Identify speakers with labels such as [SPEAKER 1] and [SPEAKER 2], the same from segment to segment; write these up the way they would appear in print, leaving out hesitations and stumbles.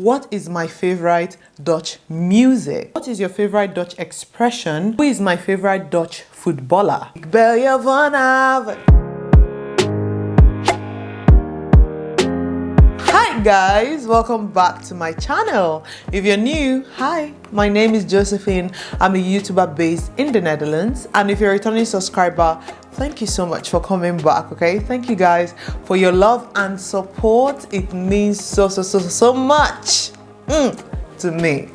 [SPEAKER 1] What is my favorite Dutch music? What is your favorite Dutch expression? Who is my favorite Dutch footballer? Ik bel je vanavond. Hi guys, welcome back to my channel. If you're new, hi, my name is Josephine. I'm a YouTuber based in the Netherlands, and if you're a returning subscriber, thank you so much for coming back. Okay, thank you guys for your love and support. It means so much to me.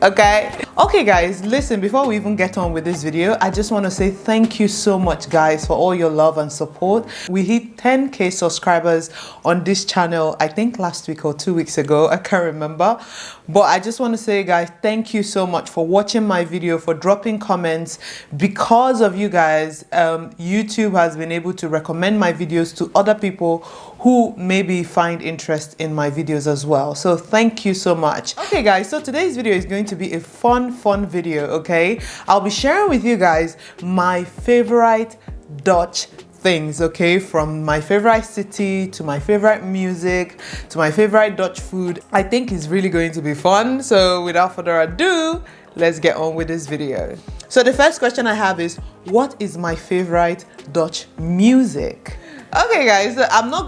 [SPEAKER 1] Okay guys, listen, before we even get on with this video, I just want to say thank you so much guys for all your love and support. We hit 10k subscribers on this channel, I think last week or 2 weeks ago, I can't remember, but I just want to say guys, thank you so much for watching my video, for dropping comments. Because of you guys, YouTube has been able to recommend my videos to other people who maybe find interest in my videos as well. So thank you so much. Okay guys, so today's video is going to be a fun video. Okay, I'll be sharing with you guys my favorite Dutch things, okay, from my favorite city to my favorite music to my favorite Dutch food. I think it's really going to be fun. So without further ado, let's get on with this video. So the first question I have is, what is my favorite Dutch music? Okay guys, I'm not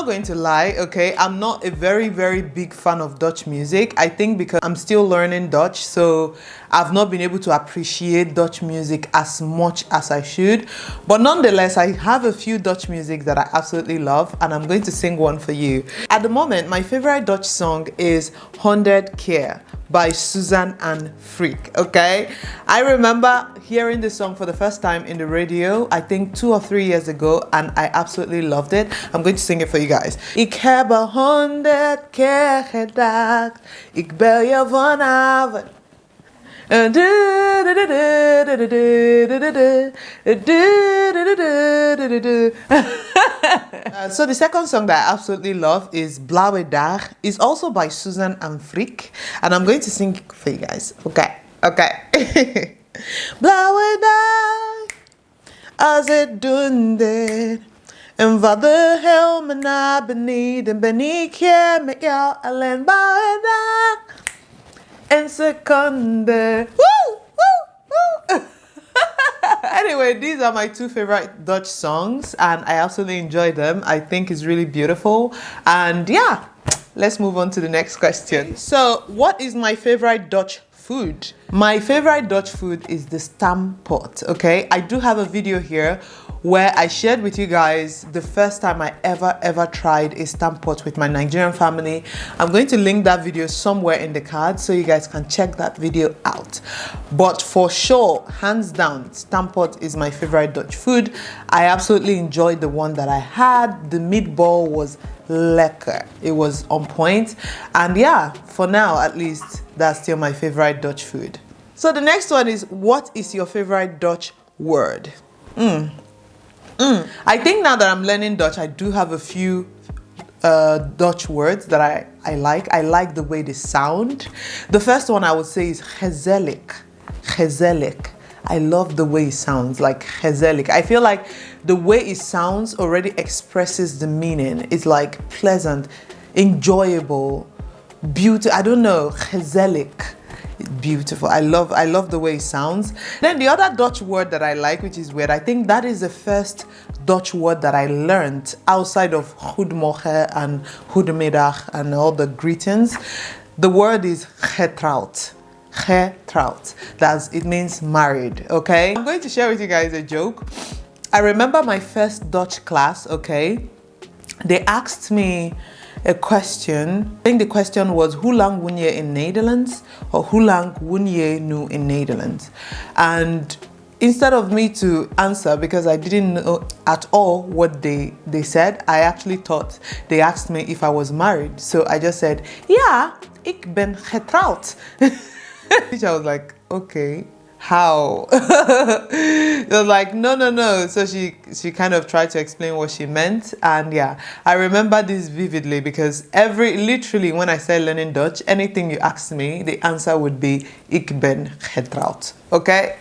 [SPEAKER 1] going to lie, okay? I'm not a very big fan of Dutch music. I think because I'm still learning Dutch, so I've not been able to appreciate Dutch music as much as I should. But nonetheless, I have a few Dutch music that I absolutely love, and I'm going to sing one for you. At the moment, my favorite Dutch song is 100 Keer by Susan and Freek, okay? I remember hearing this song for the first time in the radio, I think 2 or 3 years ago, and I absolutely loved it. I'm going to sing it for you guys. Ik heb 100 keer gedacht, ik bel je vanavond. So the second song that I absolutely love is Blauwe Dag. It's also by Susan and Freek, and I'm going to sing it for you guys. Okay. Blauwe dag, als het dundert en wat de helmen naar beneden, ben ik hier met jou alleen. Blauwe dag en seconde. Woo! Anyway, these are my two favorite Dutch songs, and I absolutely enjoy them. I think it's really beautiful. And yeah, let's move on to the next question. So, what is my favorite Dutch food? My favorite Dutch food is the stampot, okay? I do have a video here where I shared with you guys the first time I ever tried a stampot with my Nigerian family. I'm going to link that video somewhere in the card so you guys can check that video out. But for sure, hands down, stampot is my favorite Dutch food. I absolutely enjoyed the one that I had. The meatball was lekker. It was on point. And yeah, for now at least, that's still my favorite Dutch food. So the next one is, what is your favorite Dutch word? I think now that I'm learning Dutch, I do have a few Dutch words that I like. I like the way they sound. The first one I would say is gezellig. Gezellig. I love the way it sounds, like gezellig. I feel like the way it sounds already expresses the meaning. It's like pleasant, enjoyable, beautiful. I don't know, gezellig. Beautiful. I love the way it sounds. Then the other Dutch word that I like, which is weird, I think that is the first Dutch word that I learned outside of goedemorgen and goedemiddag and all the greetings. The word is getrouwd. Getrouwd. It means married, okay? I'm going to share with you guys a joke. I remember my first Dutch class, okay? They asked me a question. I think the question was, hoe lang woon je in Nederland? Or hoe lang woon je nu in Nederland? And instead of me to answer, because I didn't know at all what they said, I actually thought they asked me if I was married. So I just said, ja, ik ben getrouwd. Which I was like, okay, how? It was like, no. So she kind of tried to explain what she meant. And yeah, I remember this vividly because literally when I started learning Dutch, anything you asked me, the answer would be, ik ben getrouwd. Okay?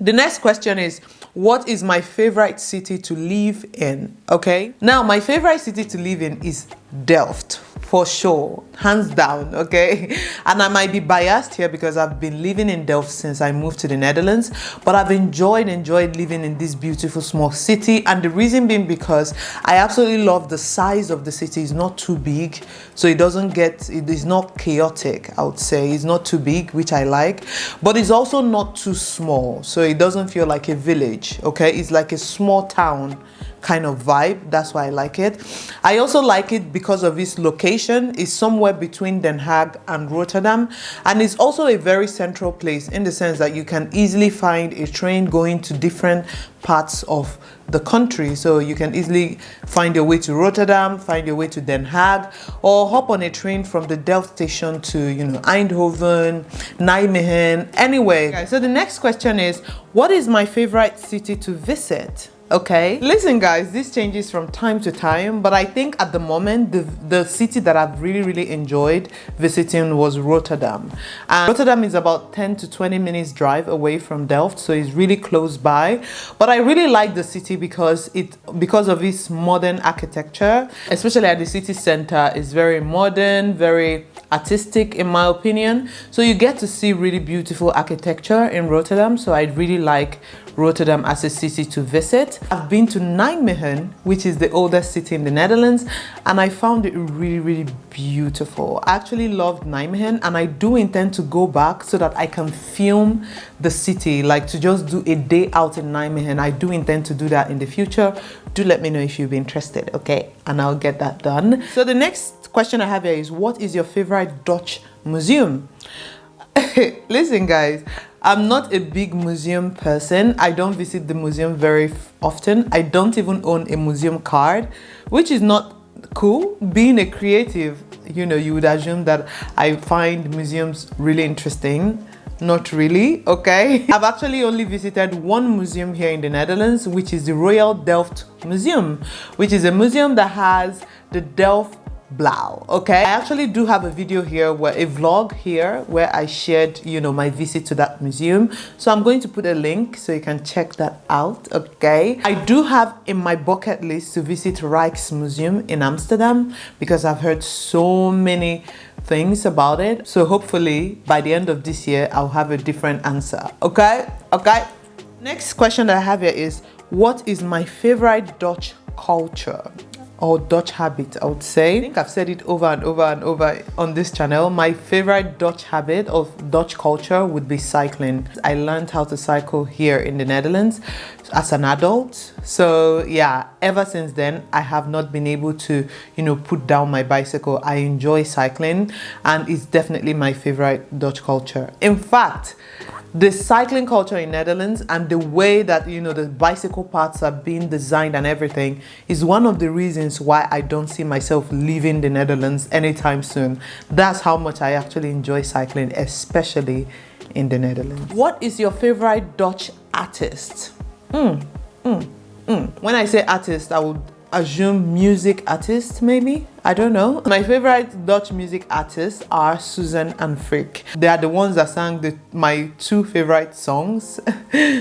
[SPEAKER 1] The next question is, what is my favorite city to live in? Okay? Now, my favorite city to live in is Delft. for sure, hands down, okay? And I might be biased here because I've been living in Delft since I moved to the Netherlands, but I've enjoyed living in this beautiful small city. And the reason being because I absolutely love the size of the city. It's not too big, so it is not chaotic, I would say. It's not too big, which I like, but it's also not too small, so it doesn't feel like a village, okay? It's like a small town kind of vibe. That's why I like it. I also like it because of its location. It's somewhere between Den Haag and Rotterdam, and it's also a very central place in the sense that you can easily find a train going to different parts of the country. So you can easily find your way to Rotterdam, find your way to Den Haag, or hop on a train from the Delft station to, Eindhoven, Nijmegen, anywhere. Okay, so the next question is, what is my favorite city to visit? Okay, listen guys, this changes from time to time, but I think at the moment the city that I've really enjoyed visiting was Rotterdam. And Rotterdam is about 10 to 20 minutes drive away from Delft, so it's really close by. But I really like the city because of its modern architecture, especially at the city center. It's very modern, very artistic in my opinion. So you get to see really beautiful architecture in Rotterdam, so I really like Rotterdam as a city to visit. I've been to Nijmegen, which is the oldest city in the Netherlands, and I found it really beautiful. I actually loved Nijmegen, and I do intend to go back so that I can film the city, like to just do a day out in Nijmegen. I do intend to do that in the future. Do let me know if you'd be interested, okay? And I'll get that done. So the next question I have here is, what is your favorite Dutch museum? Listen guys, I'm not a big museum person. I don't visit the museum very often. I don't even own a museum card, which is not cool. Being a creative, you would assume that I find museums really interesting. Not really, okay? I've actually only visited one museum here in the Netherlands, which is the Royal Delft Museum, which is a museum that has the Delft Blauw, okay? I actually do have a video here, a vlog here where I shared, my visit to that museum. So I'm going to put a link so you can check that out, okay? I do have in my bucket list to visit Rijksmuseum in Amsterdam because I've heard so many things about it. So hopefully by the end of this year, I'll have a different answer, okay? Okay. Next question that I have here is, what is my favorite Dutch culture? Or Dutch habit, I would say. I think I've said it over and over on this channel. My favorite Dutch habit of Dutch culture would be cycling. I learned how to cycle here in the Netherlands as an adult. So yeah, ever since then, I have not been able to, put down my bicycle. I enjoy cycling, and it's definitely my favorite Dutch culture. In fact, the cycling culture in Netherlands and the way that the bicycle paths are being designed and everything is one of the reasons why I don't see myself leaving the Netherlands anytime soon. That's how much I actually enjoy cycling, especially in the Netherlands. What is your favorite Dutch artist? When I say artist, I would assume music artist, maybe. I don't know. My favorite Dutch music artists are Susan and Freek. They are the ones that sang my two favorite songs.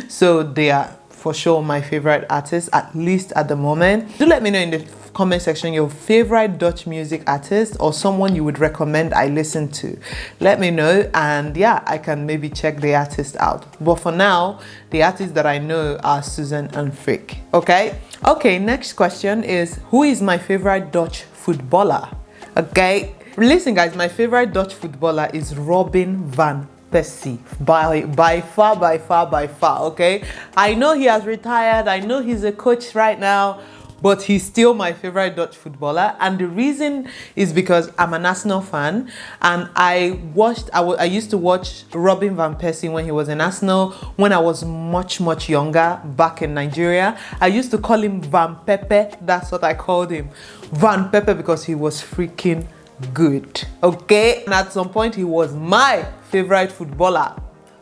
[SPEAKER 1] So they are for sure my favorite artists, at least at the moment. Do let me know in the comment section your favorite Dutch music artist or someone you would recommend I listen to. Let me know, and yeah, I can maybe check the artist out. But for now, the artists that I know are Susan and Freek, okay? Okay, next question is, who is my favorite Dutch footballer? Okay, listen guys, my favorite Dutch footballer is Robin van Persie. By far, okay? I know he has retired, I know he's a coach right now, but he's still my favorite Dutch footballer. And the reason is because I'm an Arsenal fan, and I used to watch Robin van Persie when he was in Arsenal when I was much younger back in Nigeria. I used to call him Van Pepe. That's what I called him, Van Pepe, because he was freaking good, okay? And at some point he was my favorite footballer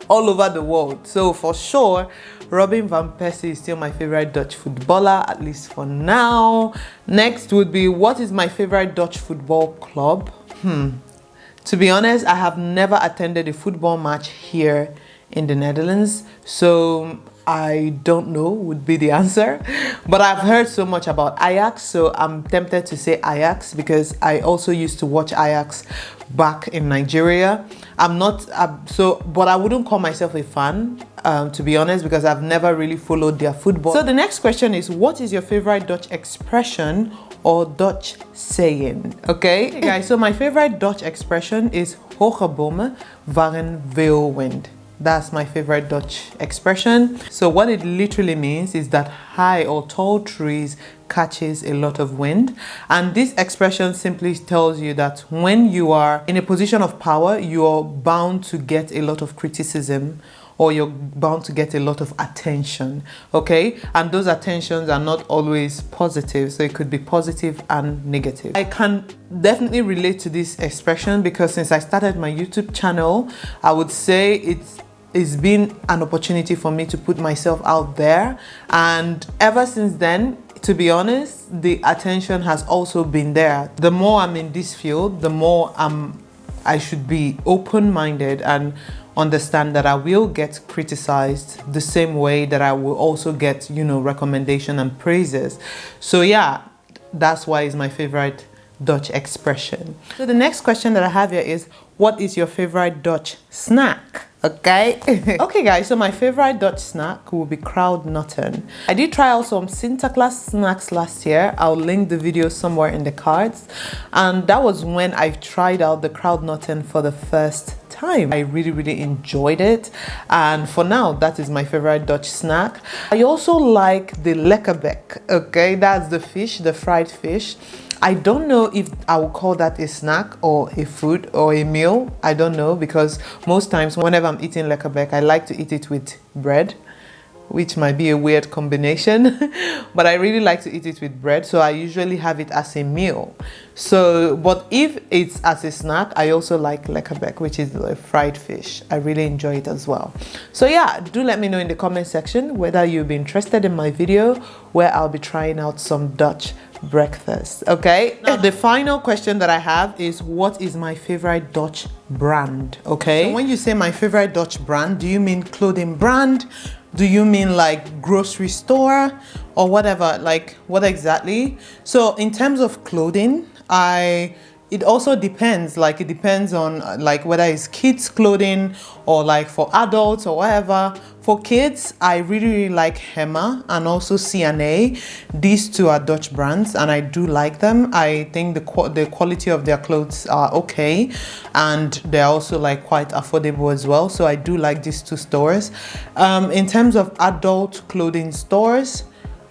[SPEAKER 1] all over the world. So for sure, Robin van Persie is still my favorite Dutch footballer, at least for now. Next would be, what is my favorite Dutch football club? To be honest, I have never attended a football match here in the Netherlands, so I don't know would be the answer, but I've heard so much about Ajax, so I'm tempted to say Ajax because I also used to watch Ajax back in Nigeria. I'm not but I wouldn't call myself a fan, to be honest, because I've never really followed their football. So the next question is, what is your favorite Dutch expression or Dutch saying? Okay, hey guys, so my favorite Dutch expression is hoge bomen vangen veel wind. That's my favorite Dutch expression. So what it literally means is that high or tall trees catches a lot of wind. And this expression simply tells you that when you are in a position of power, you're bound to get a lot of criticism, or you're bound to get a lot of attention, okay? And those attentions are not always positive, so it could be positive and negative. I can definitely relate to this expression because since I started my YouTube channel, I would say it's been an opportunity for me to put myself out there. And ever since then, to be honest, the attention has also been there. The more I'm in this field, the more I should be open-minded and understand that I will get criticized the same way that I will also get, recommendation and praises. So yeah, that's why it's my favorite Dutch expression. So the next question that I have here is, what is your favorite Dutch snack? Okay. Okay guys, so my favorite Dutch snack will be kraudnoten. I did try out some Sinterklaas snacks last year. I'll link the video somewhere in the cards. And that was when I tried out the kraudnoten for the first time. I really enjoyed it, and for now that is my favorite Dutch snack. I also like the lekkerbek. Okay, that's the fish, the fried fish. I don't know if I would call that a snack or a food or a meal. I don't know, because most times whenever I'm eating lekkerbek, I like to eat it with bread, which might be a weird combination, but I really like to eat it with bread, so I usually have it as a meal. So, but if it's as a snack, I also like lekkerbek, which is a fried fish. I really enjoy it as well. So yeah, do let me know in the comment section whether you'll be interested in my video where I'll be trying out some Dutch breakfast. Okay, now the final question that I have is, what is my favorite Dutch brand? Okay, so when you say my favorite Dutch brand, do you mean clothing brand? Do you mean like grocery store or whatever? Like what exactly? So in terms of clothing, it also depends. Like it depends on like whether it's kids clothing or like for adults or whatever. For kids, I really like Hema and also C&A. These two are Dutch brands and I do like them. I think the quality of their clothes are okay, and they're also like quite affordable as well. So I do like these two stores. In terms of adult clothing stores,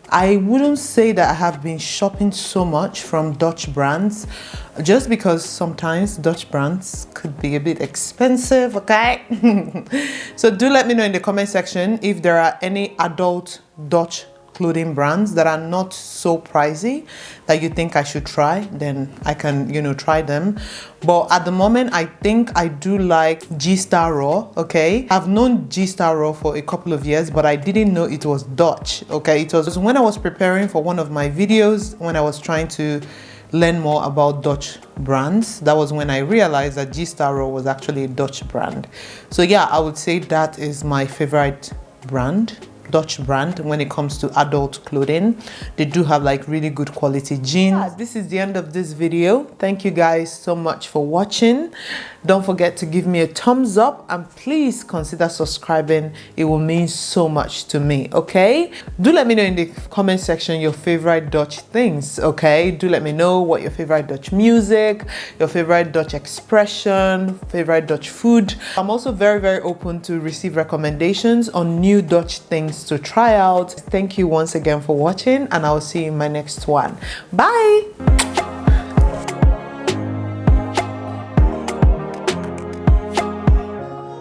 [SPEAKER 1] I wouldn't say that I have been shopping so much from Dutch brands, just because sometimes Dutch brands could be a bit expensive, okay? So do let me know in the comment section if there are any adult Dutch clothing brands that are not so pricey that you think I should try. Then I can, try them. But at the moment, I think I do like G-Star Raw, okay? I've known G-Star Raw for a couple of years, but I didn't know it was Dutch, okay? It was when I was preparing for one of my videos, when I was trying to learn more about Dutch brands. That was when I realized that G-Star Raw was actually a Dutch brand. So yeah, I would say that is my favorite brand, Dutch brand, when it comes to adult clothing. They do have like really good quality jeans. This is the end of this video. Thank you guys so much for watching. Don't forget to give me a thumbs up and please consider subscribing. It will mean so much to me, okay? Do let me know in the comment section your favorite Dutch things, okay? Do let me know what your favorite Dutch music, your favorite Dutch expression, favorite Dutch food. I'm also very open to receive recommendations on new Dutch things to try out. Thank you once again for watching, and I'll see you in my next one. Bye!